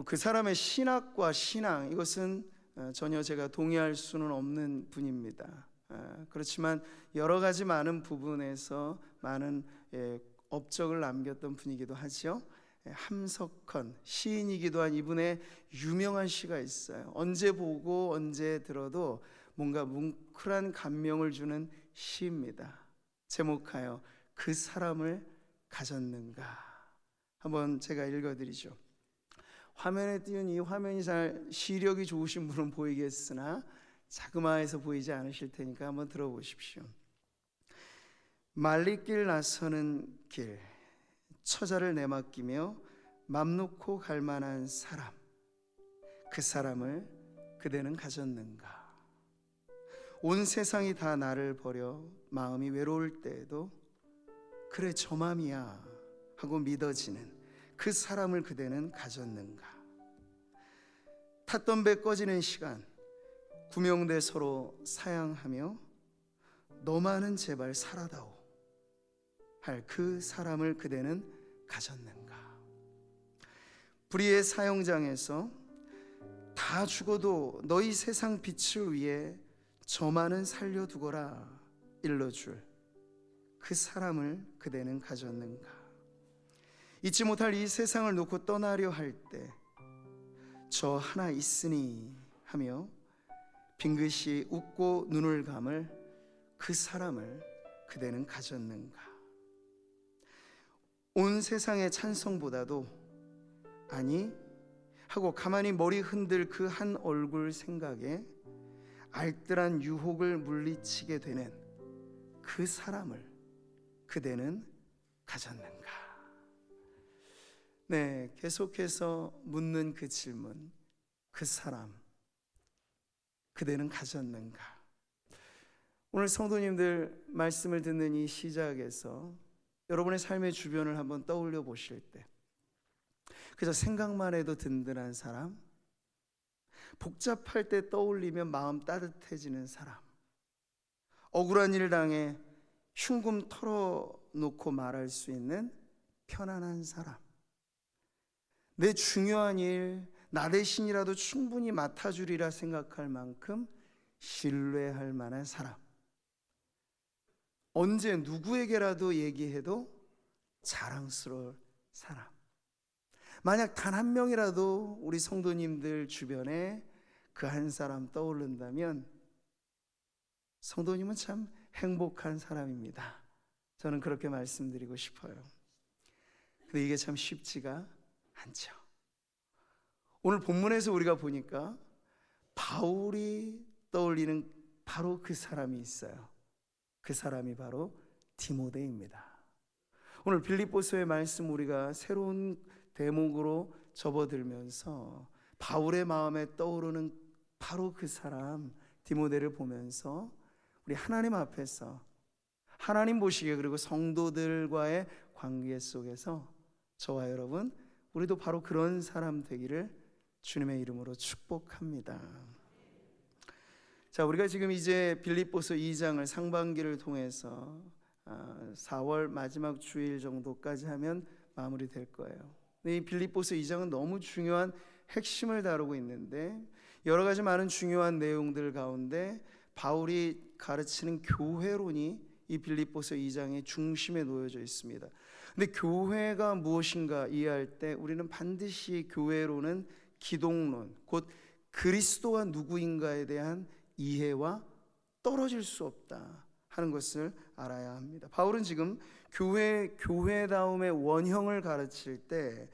그 사람의 신학과 신앙, 이것은 전혀 제가 동의할 수는 없는 분입니다. 그렇지만 여러 가지 많은 부분에서 많은 업적을 남겼던 분이기도 하죠. 함석헌, 시인이기도 한 이분의 유명한 시가 있어요. 언제 보고 언제 들어도 뭔가 뭉클한 감명을 주는 시입니다. 제목하여 그 사람을 가졌는가. 한번 제가 읽어드리죠. 화면에 띄운 이 화면이 잘 시력이 좋으신 분은 보이겠으나 자그마해서 보이지 않으실 테니까 한번 들어보십시오. 말리길 나서는 길, 처자를 내맡기며 맘 놓고 갈 만한 사람, 그 사람을 그대는 가졌는가. 온 세상이 다 나를 버려 마음이 외로울 때에도 그래 저 맘이야 하고 믿어지는 그 사람을 그대는 가졌는가. 탔던 배 꺼지는 시간, 구명대 서로 사양하며 너만은 제발 살아다오 할 그 사람을 그대는 가졌는가. 불의의 사형장에서 다 죽어도 너희 세상 빛을 위해 저만은 살려두거라 일러줄 그 사람을 그대는 가졌는가. 잊지 못할 이 세상을 놓고 떠나려 할 때 저 하나 있으니 하며 빙긋이 웃고 눈을 감을 그 사람을 그대는 가졌는가. 온 세상의 찬성보다도 아니 하고 가만히 머리 흔들 그 한 얼굴 생각에 알뜰한 유혹을 물리치게 되는 그 사람을 그대는 가졌는가. 네, 계속해서 묻는 그 질문, 그 사람 그대는 가졌는가. 오늘 성도님들 말씀을 듣는 이 시작에서 여러분의 삶의 주변을 한번 떠올려 보실 때 그저 생각만 해도 든든한 사람, 복잡할 때 떠올리면 마음 따뜻해지는 사람, 억울한 일 당해 흉금 털어놓고 말할 수 있는 편안한 사람, 내 중요한 일 나 대신이라도 충분히 맡아주리라 생각할 만큼 신뢰할 만한 사람, 언제 누구에게라도 얘기해도 자랑스러울 사람. 만약 단 한 명이라도 우리 성도님들 주변에 그 한 사람 떠오른다면 성도님은 참 행복한 사람입니다. 저는 그렇게 말씀드리고 싶어요. 근데 이게 참 쉽지가 않죠. 오늘 본문에서 우리가 보니까 바울이 떠올리는 바로 그 사람이 있어요. 그 사람이 바로 디모데입니다. 오늘 빌립보서의 말씀 우리가 새로운 대목으로 접어들면서 바울의 마음에 떠오르는 바로 그 사람 디모데를 보면서 우리 하나님 앞에서 하나님 보시기에 그리고 성도들과의 관계 속에서 저와 여러분 우리도 바로 그런 사람 되기를 주님의 이름으로 축복합니다. 자, 우리가 지금 이제 빌립보서 2장을 상반기를 통해서 4월 마지막 주일 정도까지 하면 마무리될 거예요. 이 빌립보서 2장은 너무 중요한 핵심을 다루고 있는데 여러 가지 많은 중요한 내용들 가운데 바울이 가르치는 교회론이 이 빌립보서 2장의 중심에 놓여져 있습니다. 근데 교회가 무엇인가 이해할 때 우리는 반드시 교회론은 기독론, 곧 그리스도가 누구인가에 대한 이해와 떨어질 수 없다 하는 것을 알아야 합니다. 바울은 지금 교회다움의 원형을 가르칠 때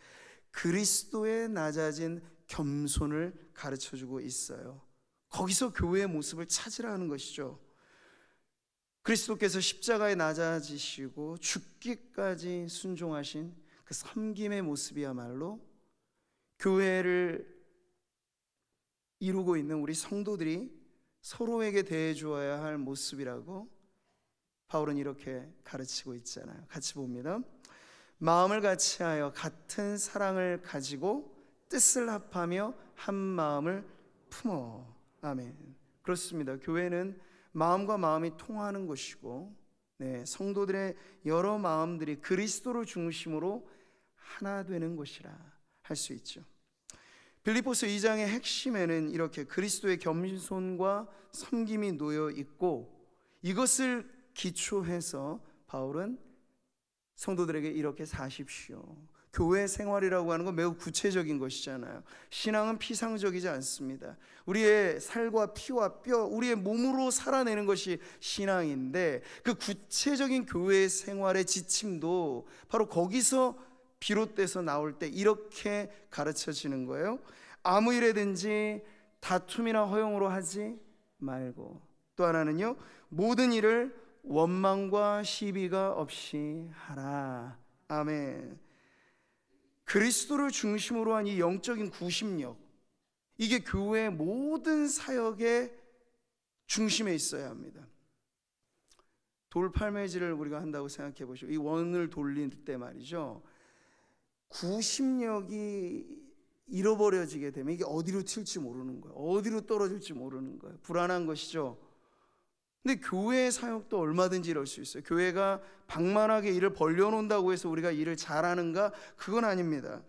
그리스도의 낮아진 겸손을 가르쳐주고 있어요. 거기서 교회의 모습을 찾으라는 것이죠. 그리스도께서 십자가에 낮아지시고 죽기까지 순종하신 그 섬김의 모습이야말로 교회를 이루고 있는 우리 성도들이 서로에게 대해 주어야 할 모습이라고 바울은 이렇게 가르치고 있잖아요. 같이 봅니다. 마음을 같이하여 같은 사랑을 가지고 뜻을 합하며 한 마음을 품어. 아멘. 그렇습니다. 교회는 마음과 마음이 통하는 곳이고 성도들의 여러 마음들이 그리스도를 중심으로 하나 되는 곳이라 할 수 있죠. 빌립보서 2장의 핵심에는 이렇게 그리스도의 겸손과 섬김이 놓여 있고, 이것을 기초해서 바울은 성도들에게 이렇게 사십시오. 교회 생활이라고 하는 건 매우 구체적인 것이잖아요. 신앙은 피상적이지 않습니다. 우리의 살과 피와 뼈, 우리의 몸으로 살아내는 것이 신앙인데, 그 구체적인 교회 생활의 지침도 바로 거기서 비롯돼서 나올 때 이렇게 가르쳐지는 거예요. 아무 일에든지 다툼이나 허용으로 하지 말고, 또 하나는요, 모든 일을 원망과 시비가 없이 하라. 아멘. 그리스도를 중심으로 한 이 영적인 구심력, 이게 교회의 모든 사역의 중심에 있어야 합니다. 돌팔매질을 우리가 한다고 생각해 보시오. 이 원을 돌릴 때 말이죠, 구심력이 잃어버려지게 되면 이게 어디로 튈지 모르는 거예요. 어디로 떨어질지 모르는 거예요. 불안한 것이죠. 근데 교회의 사역도 얼마든지 이럴 수 있어요. 교회가 방만하게 일을 벌려놓는다고 해서 우리가 일을 잘하는가? 그건 아닙니다.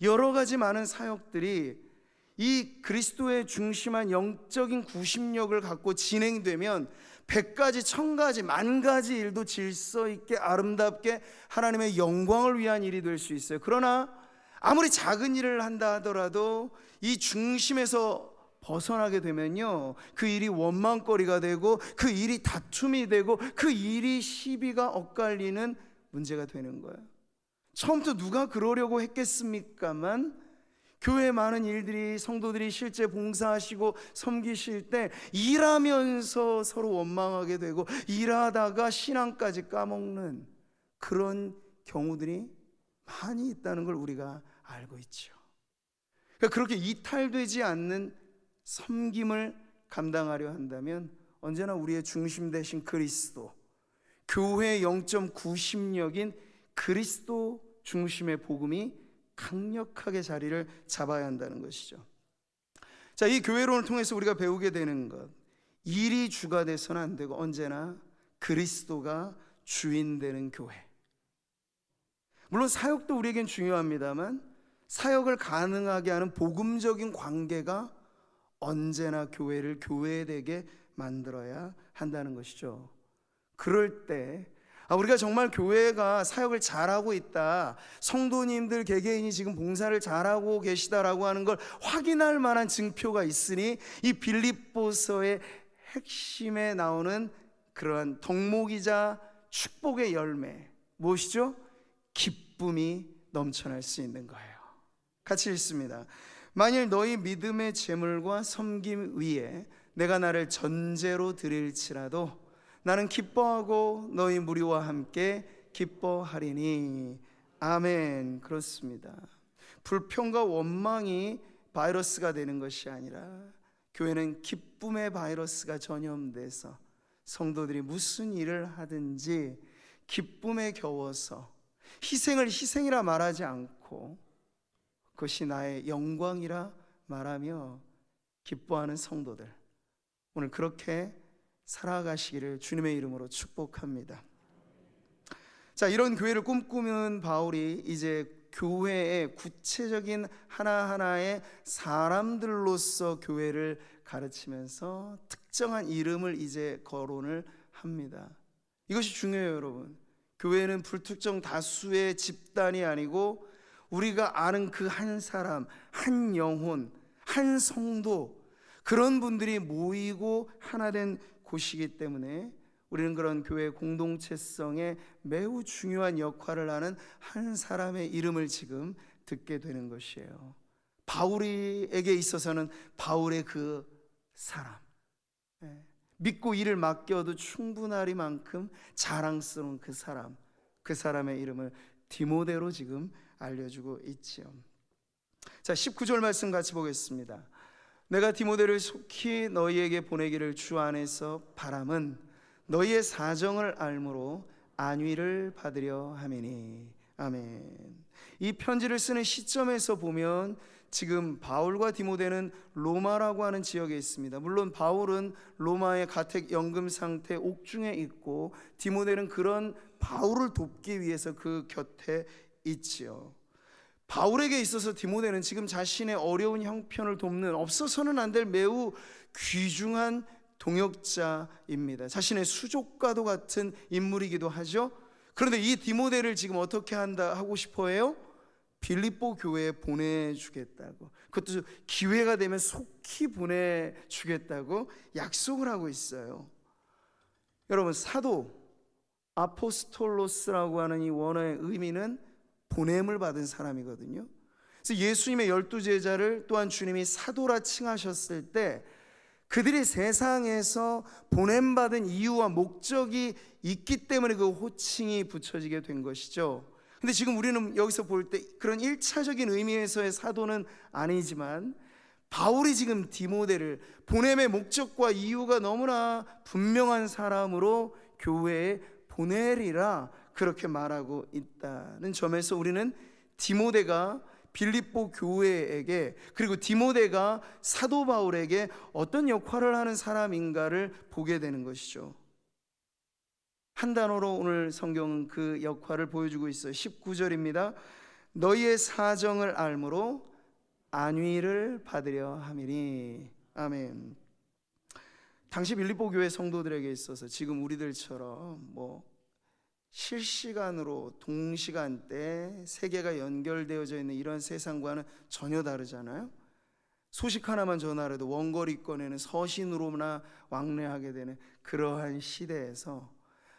여러 가지 많은 사역들이 이 그리스도의 중심한 영적인 구심력을 갖고 진행되면 100가지, 1000가지, 10,000가지 일도 질서 있게 아름답게 하나님의 영광을 위한 일이 될 수 있어요. 그러나 아무리 작은 일을 한다 하더라도 이 중심에서 벗어나게 되면요, 그 일이 원망거리가 되고, 그 일이 다툼이 되고, 그 일이 시비가 엇갈리는 문제가 되는 거예요. 처음부터 누가 그러려고 했겠습니까만, 교회 많은 일들이, 성도들이 실제 봉사하시고 섬기실 때 일하면서 서로 원망하게 되고, 일하다가 신앙까지 까먹는 그런 경우들이 많이 있다는 걸 우리가 알고 있죠. 그러니까 그렇게 이탈되지 않는 섬김을 감당하려 한다면 언제나 우리의 중심 되신 그리스도, 교회의 0.9심력인 그리스도 중심의 복음이 강력하게 자리를 잡아야 한다는 것이죠. 자, 이 교회론을 통해서 우리가 배우게 되는 것, 일이 주가 돼서는 안 되고 언제나 그리스도가 주인 되는 교회. 물론 사역도 우리에겐 중요합니다만, 사역을 가능하게 하는 복음적인 관계가 언제나 교회를 교회되게 만들어야 한다는 것이죠. 그럴 때 우리가 정말 교회가 사역을 잘하고 있다, 성도님들 개개인이 지금 봉사를 잘하고 계시다라고 하는 걸 확인할 만한 증표가 있으니, 이 빌립보서의 핵심에 나오는 그러한 덕목이자 축복의 열매, 무엇이죠? 기쁨이 넘쳐날 수 있는 거예요. 같이 읽습니다. 만일 너희 믿음의 제물과 섬김 위에 내가 나를 전제로 드릴지라도 나는 기뻐하고 너희 무리와 함께 기뻐하리니. 아멘. 그렇습니다. 불평과 원망이 바이러스가 되는 것이 아니라 교회는 기쁨의 바이러스가 전염돼서 성도들이 무슨 일을 하든지 기쁨에 겨워서 희생을 희생이라 말하지 않고 그것이 나의 영광이라 말하며 기뻐하는 성도들, 오늘 그렇게 살아가시기를 주님의 이름으로 축복합니다. 자, 이런 교회를 꿈꾸는 바울이 이제 교회의 구체적인 하나하나의 사람들로서 교회를 가르치면서 특정한 이름을 이제 거론을 합니다. 이것이 중요해요, 여러분. 교회는 불특정 다수의 집단이 아니고 우리가 아는 그 한 사람, 한 영혼, 한 성도, 그런 분들이 모이고 하나 된 곳이기 때문에 우리는 그런 교회 공동체성에 매우 중요한 역할을 하는 한 사람의 이름을 지금 듣게 되는 것이에요. 바울에게 있어서는 바울의 그 사람, 믿고 일을 맡겨도 충분하리만큼 자랑스러운 그 사람, 그 사람의 이름을 디모데로 지금 알려주고 있지요. 자, 19절 말씀 같이 보겠습니다. 내가 디모데를 속히 너희에게 보내기를 주 안에서 바람은 너희의 사정을 알므로 안위를 받으려 함이니. 아멘. 이 편지를 쓰는 시점에서 보면 지금 바울과 디모데는 로마라고 하는 지역에 있습니다. 물론 바울은 로마의 가택 연금 상태 옥중에 있고 디모데는 그런 바울을 돕기 위해서 그 곁에 있지요. 바울에게 있어서 디모데는 지금 자신의 어려운 형편을 돕는 없어서는 안 될 매우 귀중한 동역자입니다. 자신의 수족과도 같은 인물이기도 하죠. 그런데 이 디모데를 지금 어떻게 하고 싶어 해요? 빌립보 교회에 보내주겠다고, 그것도 기회가 되면 속히 보내주겠다고 약속을 하고 있어요. 여러분, 사도 아포스톨로스라고 하는 이 원어의 의미는 보냄을 받은 사람이거든요. 그래서 예수님의 12제자를 또한 주님이 사도라 칭하셨을 때 그들이 세상에서 보냄받은 이유와 목적이 있기 때문에 그 호칭이 붙여지게 된 것이죠. 근데 지금 우리는 여기서 볼 때 그런 1차적인 의미에서의 사도는 아니지만 바울이 지금 디모데를 보냄의 목적과 이유가 너무나 분명한 사람으로 교회에 보내리라 그렇게 말하고 있다는 점에서 우리는 디모데가 빌립보 교회에게, 그리고 디모데가 사도 바울에게 어떤 역할을 하는 사람인가를 보게 되는 것이죠. 한 단어로 오늘 성경은 그 역할을 보여주고 있어요. 19절입니다. 너희의 사정을 알므로 안위를 받으려 함이니. 아멘. 당시 빌립보 교회 성도들에게 있어서 지금 우리들처럼 실시간으로 동시간대 세계가 연결되어져 있는 이런 세상과는 전혀 다르잖아요. 소식 하나만 전하라도 원거리권에는 서신으로나 왕래하게 되는 그러한 시대에서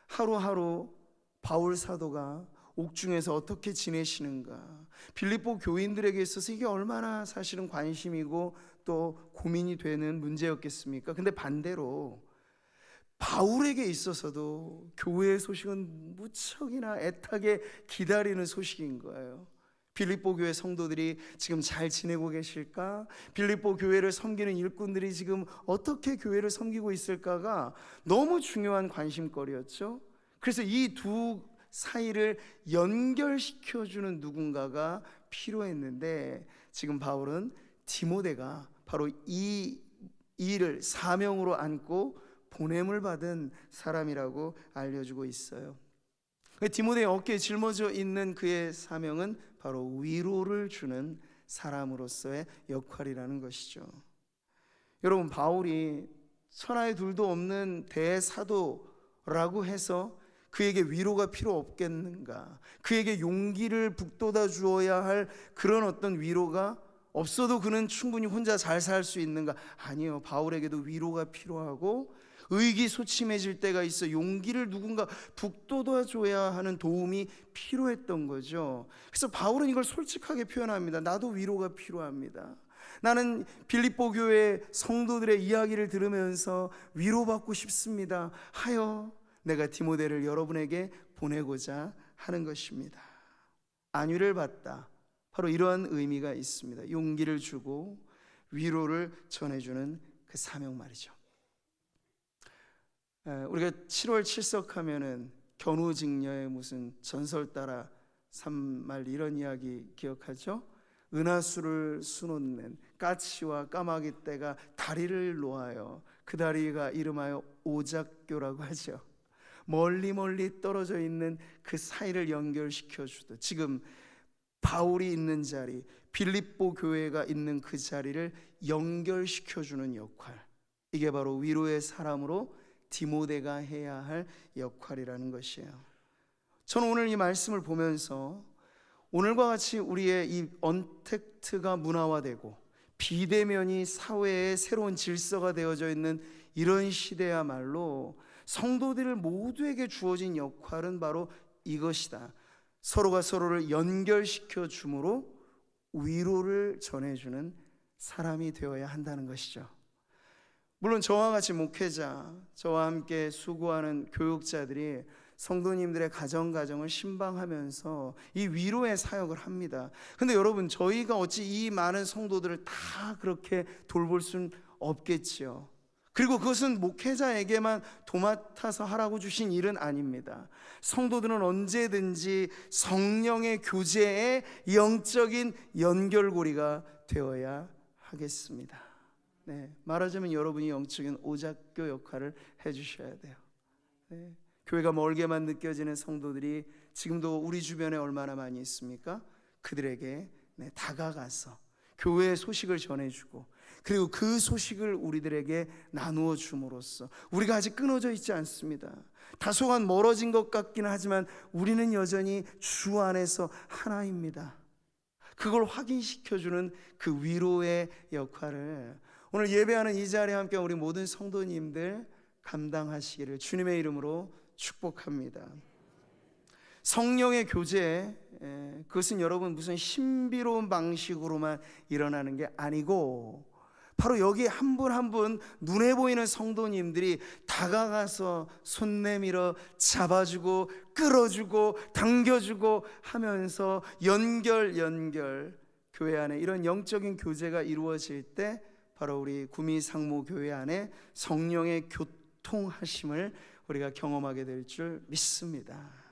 하루하루 바울 사도가 옥중에서 어떻게 지내시는가, 빌립보 교인들에게 있어서 이게 얼마나 사실은 관심이고 또 고민이 되는 문제였겠습니까? 근데 반대로 바울에게 있어서도 교회의 소식은 무척이나 애타게 기다리는 소식인 거예요. 빌립보 교회 성도들이 지금 잘 지내고 계실까? 빌립보 교회를 섬기는 일꾼들이 지금 어떻게 교회를 섬기고 있을까가 너무 중요한 관심거리였죠. 그래서 이 두 사이를 연결시켜주는 누군가가 필요했는데 지금 바울은 디모데가 바로 이 일을 사명으로 안고 보냄을 받은 사람이라고 알려주고 있어요. 디모데의 어깨에 짊어져 있는 그의 사명은 바로 위로를 주는 사람으로서의 역할이라는 것이죠. 여러분, 바울이 천하의 둘도 없는 대사도라고 해서 그에게 위로가 필요 없겠는가? 그에게 용기를 북돋아 주어야 할 그런 어떤 위로가 없어도 그는 충분히 혼자 잘 살 수 있는가? 아니요. 바울에게도 위로가 필요하고 의기소침해질 때가 있어 용기를 누군가 북돋아 줘야 하는 도움이 필요했던 거죠. 그래서 바울은 이걸 솔직하게 표현합니다. 나도 위로가 필요합니다. 나는 빌립보 교회 성도들의 이야기를 들으면서 위로받고 싶습니다 하여 내가 디모데를 여러분에게 보내고자 하는 것입니다. 안위를 받다, 바로 이러한 의미가 있습니다. 용기를 주고 위로를 전해주는 그 사명 말이죠. 우리가 7월 칠석하면은 견우직녀의 무슨 전설 따라 산말 이런 이야기 기억하죠? 은하수를 수놓는 까치와 까마귀 떼가 다리를 놓아요. 그 다리가 이름하여 오작교라고 하죠. 멀리 멀리 떨어져 있는 그 사이를 연결시켜 주듯 지금 바울이 있는 자리, 빌립보 교회가 있는 그 자리를 연결시켜 주는 역할, 이게 바로 위로의 사람으로 디모데가 해야 할 역할이라는 것이에요. 저는 오늘 이 말씀을 보면서 오늘과 같이 우리의 이 언택트가 문화화되고 비대면이 사회의 새로운 질서가 되어져 있는 이런 시대야말로 성도들 모두에게 주어진 역할은 바로 이것이다. 서로가 서로를 연결시켜 주므로 위로를 전해주는 사람이 되어야 한다는 것이죠. 물론 저와 같이 목회자, 저와 함께 수고하는 교육자들이 성도님들의 가정을 신방하면서 이 위로의 사역을 합니다. 근데 여러분, 저희가 어찌 이 많은 성도들을 다 그렇게 돌볼 수는 없겠지요. 그리고 그것은 목회자에게만 도맡아서 하라고 주신 일은 아닙니다. 성도들은 언제든지 성령의 교제의 영적인 연결고리가 되어야 하겠습니다. 네, 말하자면 여러분이 영적인 오작교 역할을 해주셔야 돼요. 네, 교회가 멀게만 느껴지는 성도들이 지금도 우리 주변에 얼마나 많이 있습니까? 그들에게 다가가서 교회의 소식을 전해주고, 그리고 그 소식을 우리들에게 나누어 줌으로써 우리가 아직 끊어져 있지 않습니다. 다소간 멀어진 것 같기는 하지만 우리는 여전히 주 안에서 하나입니다. 그걸 확인시켜주는 그 위로의 역할을 오늘 예배하는 이 자리에 함께 우리 모든 성도님들 감당하시기를 주님의 이름으로 축복합니다. 성령의 교제, 그것은 여러분 무슨 신비로운 방식으로만 일어나는 게 아니고, 바로 여기 한 분 한 분 눈에 보이는 성도님들이 다가가서 손 내밀어 잡아주고 끌어주고 당겨주고 하면서 연결 교회 안에 이런 영적인 교제가 이루어질 때 바로 우리 구미상무교회 안에 성령의 교통하심을 우리가 경험하게 될 줄 믿습니다.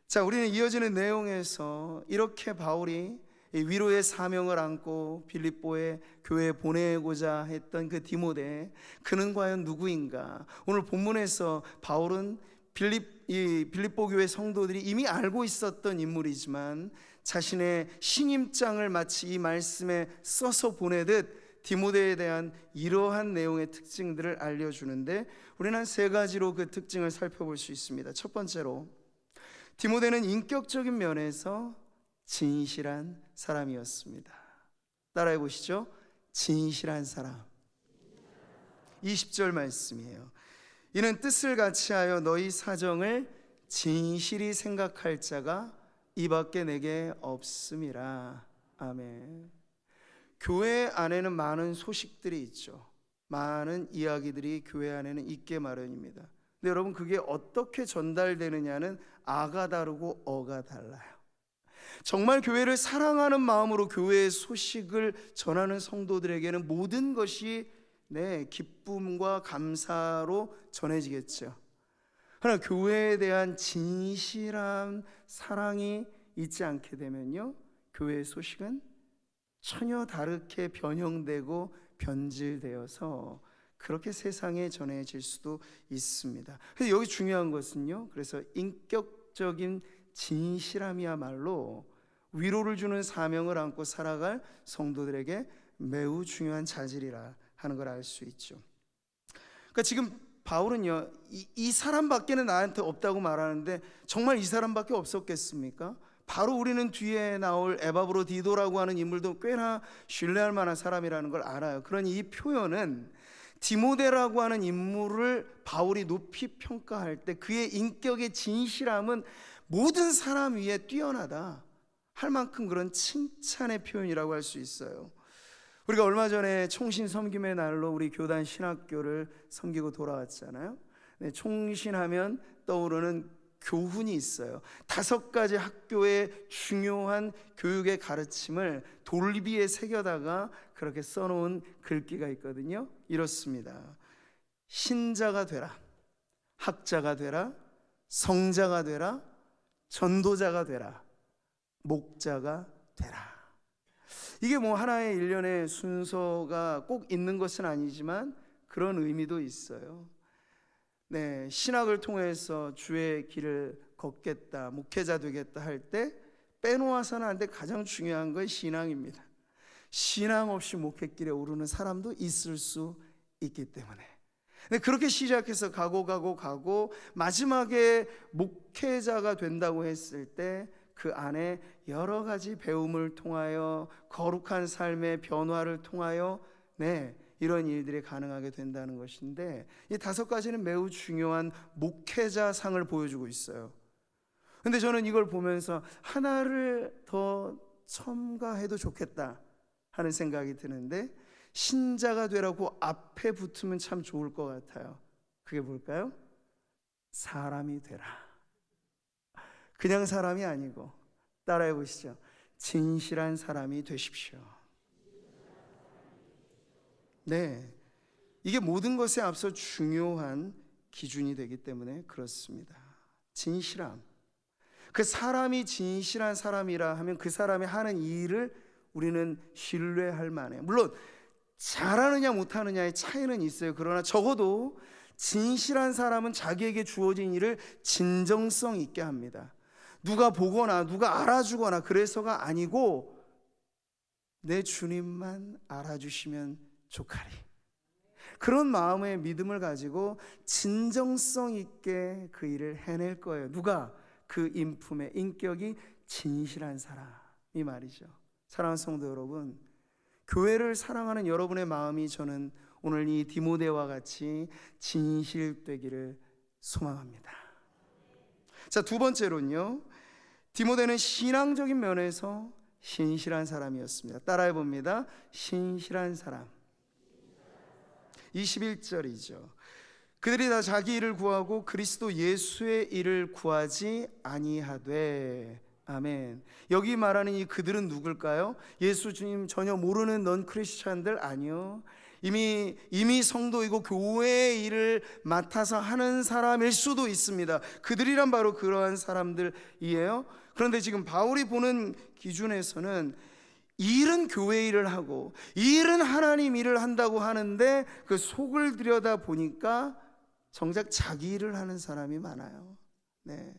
자, 우리는 이어지는 내용에서 이렇게 바울이 위로의 사명을 안고 빌립보에 교회에 보내고자 했던 그 디모데, 그는 과연 누구인가? 오늘 본문에서 바울은 빌립보 교회 성도들이 이미 알고 있었던 인물이지만 자신의 신임장을 마치 이 말씀에 써서 보내듯 디모데에 대한 이러한 내용의 특징들을 알려주는데, 우리는 한 세 가지로 그 특징을 살펴볼 수 있습니다. 첫 번째로, 디모데는 인격적인 면에서 진실한 사람이었습니다. 따라해 보시죠. 진실한 사람. 20절 말씀이에요. 이는 뜻을 같이하여 너희 사정을 진실히 생각할 자가 이밖에 내게 없음이라. 아멘. 교회 안에는 많은 소식들이 있죠. 많은 이야기들이 교회 안에는 있게 마련입니다. 근데 여러분, 그게 어떻게 전달되느냐는 아가 다르고 어가 달라요. 정말 교회를 사랑하는 마음으로 교회의 소식을 전하는 성도들에게는 모든 것이 기쁨과 감사로 전해지겠죠. 그러나 교회에 대한 진실한 사랑이 있지 않게 되면요, 교회의 소식은 전혀 다르게 변형되고 변질되어서 그렇게 세상에 전해질 수도 있습니다. 그래서 여기 중요한 것은요, 그래서 인격적인 진실함이야말로 위로를 주는 사명을 안고 살아갈 성도들에게 매우 중요한 자질이라 하는 걸 알 수 있죠. 그러니까 지금 바울은요, 이 사람밖에는 나한테 없다고 말하는데 정말 이 사람밖에 없었겠습니까? 바로 우리는 뒤에 나올 에바브로디도라고 하는 인물도 꽤나 신뢰할 만한 사람이라는 걸 알아요. 그러니 이 표현은 디모데라고 하는 인물을 바울이 높이 평가할 때 그의 인격의 진실함은 모든 사람 위에 뛰어나다 할 만큼 그런 칭찬의 표현이라고 할 수 있어요. 우리가 얼마 전에 총신 섬김의 날로 우리 교단 신학교를 섬기고 돌아왔잖아요. 총신하면 떠오르는 교훈이 있어요. 5가지 학교의 중요한 교육의 가르침을 돌비에 새겨다가 그렇게 써놓은 글귀가 있거든요. 이렇습니다. 신자가 되라, 학자가 되라, 성자가 되라, 전도자가 되라, 목자가 되라. 이게 뭐 하나의 일련의 순서가 꼭 있는 것은 아니지만 그런 의미도 있어요. 신학을 통해서 주의 길을 걷겠다, 목회자 되겠다 할 때 빼놓아서는 안 돼. 가장 중요한 건 신앙입니다. 신앙 없이 목회길에 오르는 사람도 있을 수 있기 때문에. 그렇게 시작해서 가고 마지막에 목회자가 된다고 했을 때 그 안에 여러 가지 배움을 통하여 거룩한 삶의 변화를 통하여 이런 일들이 가능하게 된다는 것인데, 이 5가지는 매우 중요한 목회자상을 보여주고 있어요. 근데 저는 이걸 보면서 하나를 더 첨가해도 좋겠다 하는 생각이 드는데, 신자가 되라고 앞에 붙으면 참 좋을 것 같아요. 그게 뭘까요? 사람이 되라. 그냥 사람이 아니고, 따라해 보시죠. 진실한 사람이 되십시오. 이게 모든 것에 앞서 중요한 기준이 되기 때문에 그렇습니다. 진실함. 그 사람이 진실한 사람이라 하면 그 사람이 하는 일을 우리는 신뢰할 만해요. 물론 잘하느냐 못하느냐의 차이는 있어요. 그러나 적어도 진실한 사람은 자기에게 주어진 일을 진정성 있게 합니다. 누가 보거나 누가 알아주거나 그래서가 아니고 내 주님만 알아주시면 좋가리. 그런 마음의 믿음을 가지고 진정성 있게 그 일을 해낼 거예요. 누가? 그 인품의 인격이 진실한 사람이 말이죠. 사랑하는 성도 여러분, 교회를 사랑하는 여러분의 마음이 저는 오늘 이 디모데와 같이 진실되기를 소망합니다. 자, 두 번째로는요, 디모데는 신앙적인 면에서 신실한 사람이었습니다. 따라해 봅니다. 신실한 사람. 21절이죠. 그들이 다 자기 일을 구하고 그리스도 예수의 일을 구하지 아니하되. 아멘. 여기 말하는 이 그들은 누굴까요? 예수 주님 전혀 모르는 넌 크리스찬들? 아니요. 이미 성도이고 교회의 일을 맡아서 하는 사람일 수도 있습니다. 그들이란 바로 그러한 사람들이에요. 그런데 지금 바울이 보는 기준에서는 일은 교회 일을 하고 일은 하나님 일을 한다고 하는데 그 속을 들여다 보니까 정작 자기 일을 하는 사람이 많아요. 네.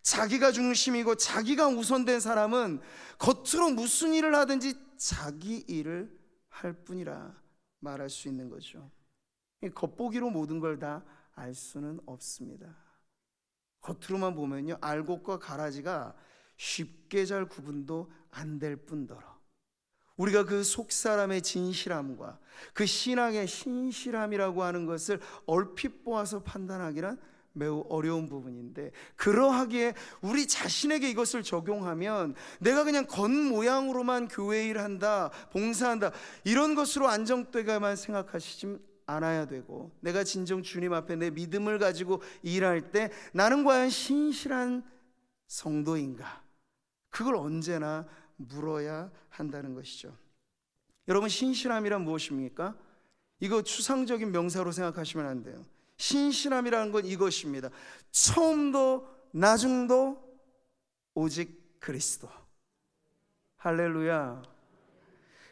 자기가 중심이고 자기가 우선된 사람은 겉으로 무슨 일을 하든지 자기 일을 할 뿐이라 말할 수 있는 거죠. 겉보기로 모든 걸 다 알 수는 없습니다. 겉으로만 보면요, 알곡과 가라지가 쉽게 잘 구분도 안 될 뿐더러 우리가 그 속사람의 진실함과 그 신앙의 신실함이라고 하는 것을 얼핏 보아서 판단하기란 매우 어려운 부분인데, 그러하기에 우리 자신에게 이것을 적용하면 내가 그냥 겉모양으로만 교회 일한다, 봉사한다, 이런 것으로 안정되게만 생각하시지 않아야 되고, 내가 진정 주님 앞에 내 믿음을 가지고 일할 때 나는 과연 신실한 성도인가, 그걸 언제나 물어야 한다는 것이죠. 여러분, 신실함이란 무엇입니까? 이거 추상적인 명사로 생각하시면 안 돼요. 신실함이라는 건 이것입니다. 처음도 나중도 오직 그리스도. 할렐루야.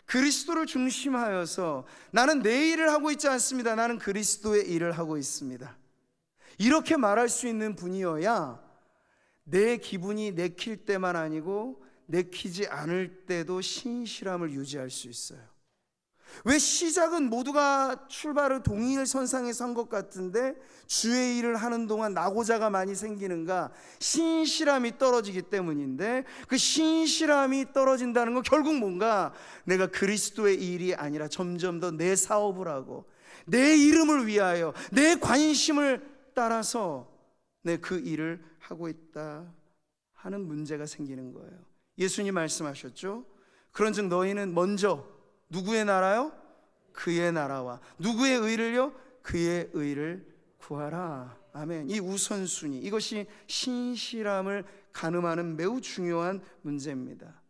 그리스도를 중심하여서 나는 내 일을 하고 있지 않습니다. 나는 그리스도의 일을 하고 있습니다. 이렇게 말할 수 있는 분이어야 내 기분이 내킬 때만 아니고 내키지 않을 때도 신실함을 유지할 수 있어요. 왜 시작은 모두가 출발을 동일선상에서 한 것 같은데 주의 일을 하는 동안 낙오자가 많이 생기는가? 신실함이 떨어지기 때문인데, 그 신실함이 떨어진다는 건 결국 뭔가 내가 그리스도의 일이 아니라 점점 더 내 사업을 하고 내 이름을 위하여 내 관심을 따라서 내 그 일을 하고 있다 하는 문제가 생기는 거예요. 예수님 말씀하셨죠? 그런즉 너희는 먼저 누구의 나라요? 그의 나라와 누구의 의를요? 그의 의를 구하라. 아멘. 이 우선순위, 이것이 신실함을 가늠하는 매우 중요한 문제입니다.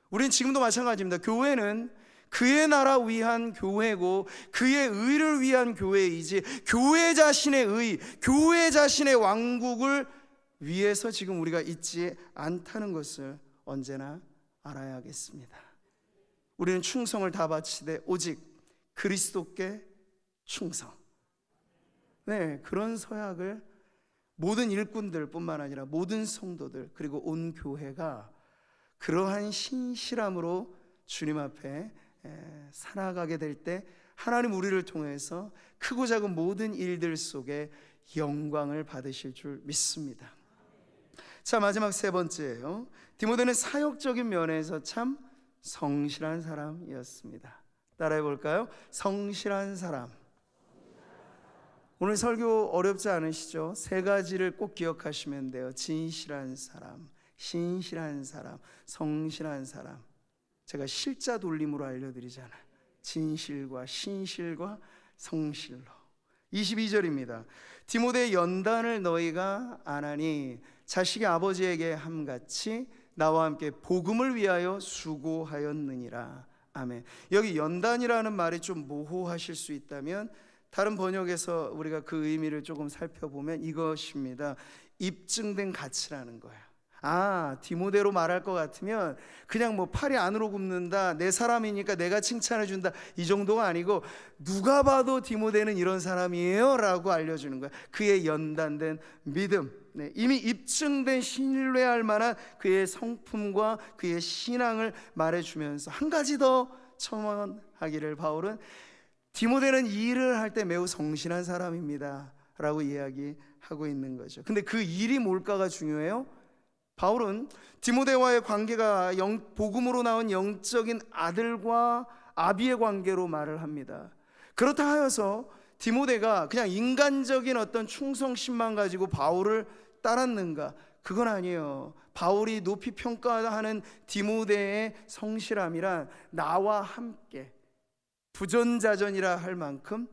우리는 지금도 마찬가지입니다. 교회는 그의 나라 위한 교회고 그의 의를 위한 교회이지 교회 자신의 의, 교회 자신의 왕국을 위해서 지금 우리가 있지 않다는 것을 언제나 알아야겠습니다. 우리는 충성을 다 바치되 오직 그리스도께 충성. 네, 그런 서약을 모든 일꾼들뿐만 아니라 모든 성도들 그리고 온 교회가 그러한 신실함으로 주님 앞에 살아가게 될 때 하나님 우리를 통해서 크고 작은 모든 일들 속에 영광을 받으실 줄 믿습니다. 자, 마지막 세 번째예요. 디모데는 사역적인 면에서 참 성실한 사람이었습니다. 따라해 볼까요? 성실한 사람. 오늘 설교 어렵지 않으시죠? 세 가지를 꼭 기억하시면 돼요. 진실한 사람, 신실한 사람, 성실한 사람. 제가 실자 돌림으로 알려드리잖아요. 진실과 신실과 성실로. 22절입니다. 디모데의 연단을 너희가 안 하니 자식이 아버지에게 함같이 나와 함께 복음을 위하여 수고하였느니라. 아멘. 여기 연단이라는 말이 좀 모호하실 수 있다면 다른 번역에서 우리가 그 의미를 조금 살펴보면 이것입니다. 입증된 가치라는 거예요. 디모데로 말할 것 같으면 그냥 뭐 팔이 안으로 굽는다, 내 사람이니까 내가 칭찬해 준다, 이 정도가 아니고 누가 봐도 디모데는 이런 사람이에요 라고 알려주는 거예요. 그의 연단된 믿음, 이미 입증된 신뢰할 만한 그의 성품과 그의 신앙을 말해주면서 한 가지 더 첨언하기를, 바울은 디모데는 일을 할 때 매우 성실한 사람입니다 라고 이야기하고 있는 거죠. 근데 그 일이 뭘까가 중요해요. 바울은 디모데와의 관계가 복음으로 나온 영적인 아들과 아비의 관계로 말을 합니다. 그렇다 하여서 디모데가 그냥 인간적인 어떤 충성심만 가지고 바울을 따랐는가? 그건 아니에요. 바울이 높이 평가하는 디모데의 성실함이란 나와 함께 부전자전이라 할 만큼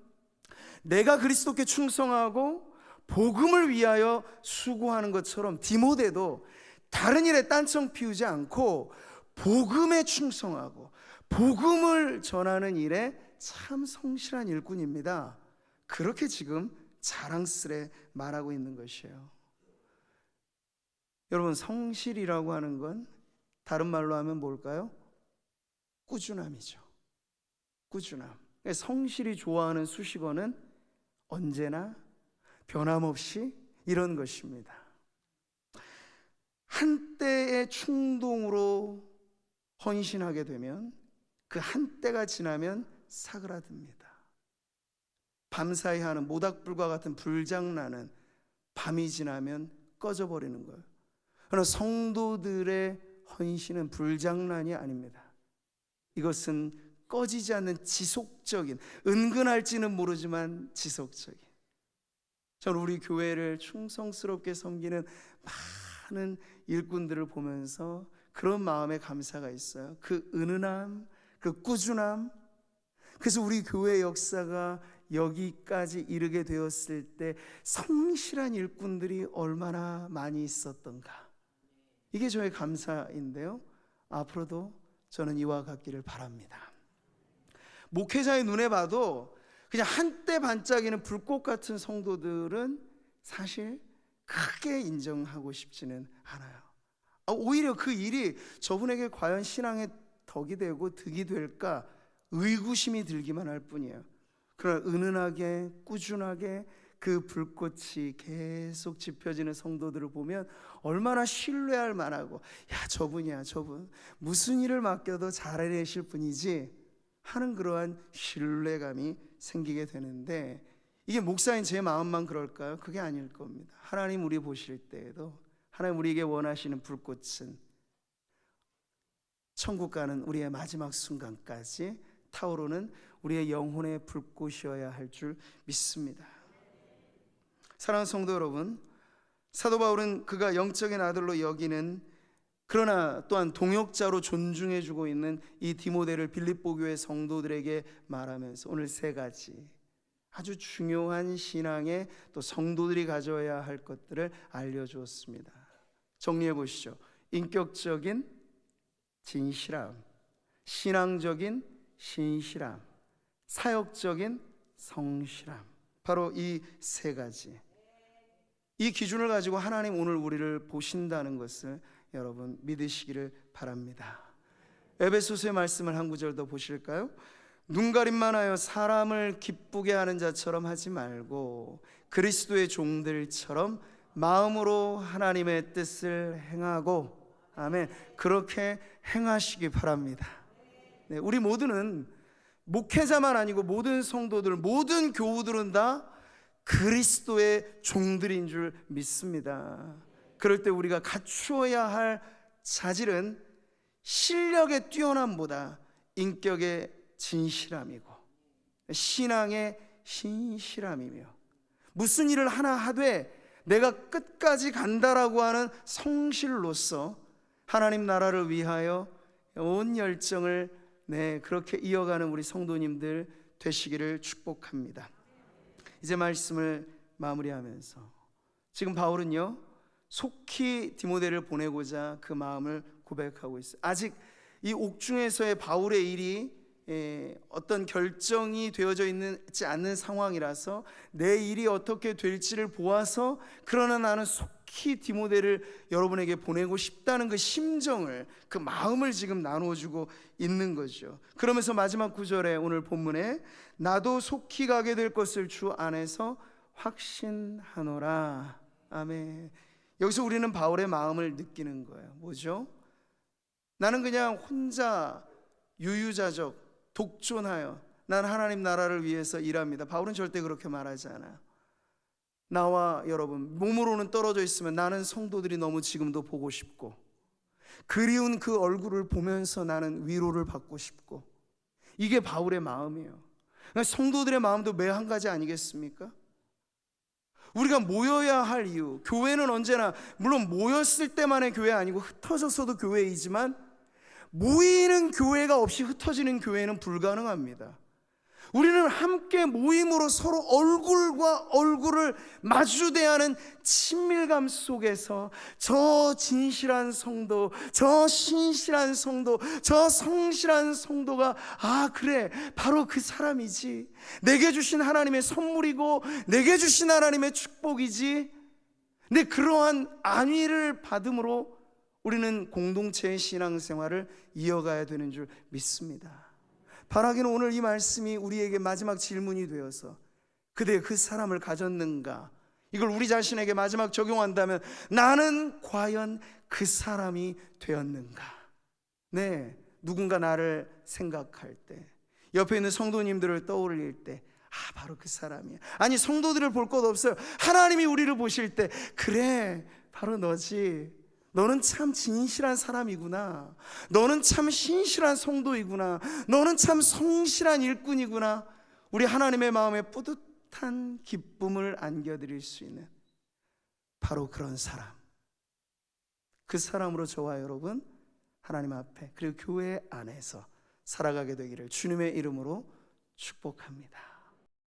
내가 그리스도께 충성하고 복음을 위하여 수고하는 것처럼 디모데도 다른 일에 딴청 피우지 않고 복음에 충성하고 복음을 전하는 일에 참 성실한 일꾼입니다. 그렇게 지금 자랑스레 말하고 있는 것이에요. 여러분, 성실이라고 하는 건 다른 말로 하면 뭘까요? 꾸준함이죠. 꾸준함. 성실이 좋아하는 수식어는 언제나 변함없이 이런 것입니다. 한때의 충동으로 헌신하게 되면 그 한때가 지나면 사그라듭니다. 밤사이 하는 모닥불과 같은 불장난은 밤이 지나면 꺼져버리는 거예요. 그러나 성도들의 헌신은 불장난이 아닙니다. 이것은 꺼지지 않는 지속적인, 은근할지는 모르지만 지속적인, 저는 우리 교회를 충성스럽게 섬기는 많은 일꾼들을 보면서 그런 마음의 감사가 있어요. 그 은은함, 그 꾸준함. 그래서 우리 교회 역사가 여기까지 이르게 되었을 때 성실한 일꾼들이 얼마나 많이 있었던가, 이게 저의 감사인데요. 앞으로도 저는 이와 같기를 바랍니다. 목회자의 눈에 봐도 그냥 한때 반짝이는 불꽃 같은 성도들은 사실 크게 인정하고 싶지는 않아요. 오히려 그 일이 저분에게 과연 신앙의 덕이 되고 득이 될까 의구심이 들기만 할 뿐이에요. 그러나 은은하게 꾸준하게 그 불꽃이 계속 지펴지는 성도들을 보면 얼마나 신뢰할 만하고, 야, 저분이야, 저분 무슨 일을 맡겨도 잘해내실 분이지 하는 그러한 신뢰감이 생기게 되는데, 이게 목사인 제 마음만 그럴까요? 그게 아닐 겁니다. 하나님 우리 보실 때에도 하나님 우리에게 원하시는 불꽃은 천국 가는 우리의 마지막 순간까지 타오르는 우리의 영혼의 불꽃이어야 할 줄 믿습니다. 사랑하는 성도 여러분, 사도 바울은 그가 영적인 아들로 여기는, 그러나 또한 동역자로 존중해주고 있는 이 디모데를 빌립보 교회 성도들에게 말하면서 오늘 세 가지 아주 중요한 신앙의 또 성도들이 가져야 할 것들을 알려주었습니다. 정리해 보시죠. 인격적인 진실함, 신앙적인 신실함, 사역적인 성실함. 바로 이 세 가지, 이 기준을 가지고 하나님 오늘 우리를 보신다는 것을 여러분 믿으시기를 바랍니다. 에베소서의 말씀을 한 구절 더 보실까요? 눈가림만 하여 사람을 기쁘게 하는 자처럼 하지 말고 그리스도의 종들처럼 마음으로 하나님의 뜻을 행하고, 아멘, 그렇게 행하시기 바랍니다. 네, 우리 모두는 목회자만 아니고 모든 성도들, 모든 교우들은 다 그리스도의 종들인 줄 믿습니다. 그럴 때 우리가 갖추어야 할 자질은 실력의 뛰어남보다 인격의 진실함이고 신앙의 신실함이며, 무슨 일을 하나 하되 내가 끝까지 간다라고 하는 성실로서 하나님 나라를 위하여 온 열정을 그렇게 이어가는 우리 성도님들 되시기를 축복합니다. 이제 말씀을 마무리하면서, 지금 바울은요 속히 디모데를 보내고자 그 마음을 고백하고 있어요. 아직 이 옥중에서의 바울의 일이 어떤 결정이 되어져 있지 않는 상황이라서 내 일이 어떻게 될지를 보아서, 그러나 나는 속히 디모데를 여러분에게 보내고 싶다는 그 심정을, 그 마음을 지금 나눠주고 있는 거죠. 그러면서 마지막 구절에 오늘 본문에 나도 속히 가게 될 것을 주 안에서 확신하노라. 아멘. 여기서 우리는 바울의 마음을 느끼는 거예요. 뭐죠? 나는 그냥 혼자 유유자적 독존하여 난 하나님 나라를 위해서 일합니다. 바울은 절대 그렇게 말하지 않아요. 나와 여러분 몸으로는 떨어져 있으면 나는 성도들이 너무 지금도 보고 싶고 그리운 그 얼굴을 보면서 나는 위로를 받고 싶고, 이게 바울의 마음이에요. 그러니까 성도들의 마음도 매 한 가지 아니겠습니까? 우리가 모여야 할 이유, 교회는 언제나 물론 모였을 때만의 교회 아니고 흩어져서도 교회이지만 모이는 교회가 없이 흩어지는 교회는 불가능합니다. 우리는 함께 모임으로 서로 얼굴과 얼굴을 마주 대하는 친밀감 속에서 저 진실한 성도, 저 신실한 성도, 저 성실한 성도가 아 그래 바로 그 사람이지, 내게 주신 하나님의 선물이고 내게 주신 하나님의 축복이지. 근데 그러한 안위를 받음으로 우리는 공동체의 신앙생활을 이어가야 되는 줄 믿습니다. 바라기는 오늘 이 말씀이 우리에게 마지막 질문이 되어서 그대 그 사람을 가졌는가, 이걸 우리 자신에게 마지막 적용한다면 나는 과연 그 사람이 되었는가. 네, 누군가 나를 생각할 때, 옆에 있는 성도님들을 떠올릴 때 아 바로 그 사람이야. 아니 성도들을 볼 것 없어요. 하나님이 우리를 보실 때 그래 바로 너지, 너는 참 진실한 사람이구나, 너는 참 신실한 성도이구나, 너는 참 성실한 일꾼이구나. 우리 하나님의 마음에 뿌듯한 기쁨을 안겨드릴 수 있는 바로 그런 사람, 그 사람으로 저와 여러분 하나님 앞에 그리고 교회 안에서 살아가게 되기를 주님의 이름으로 축복합니다.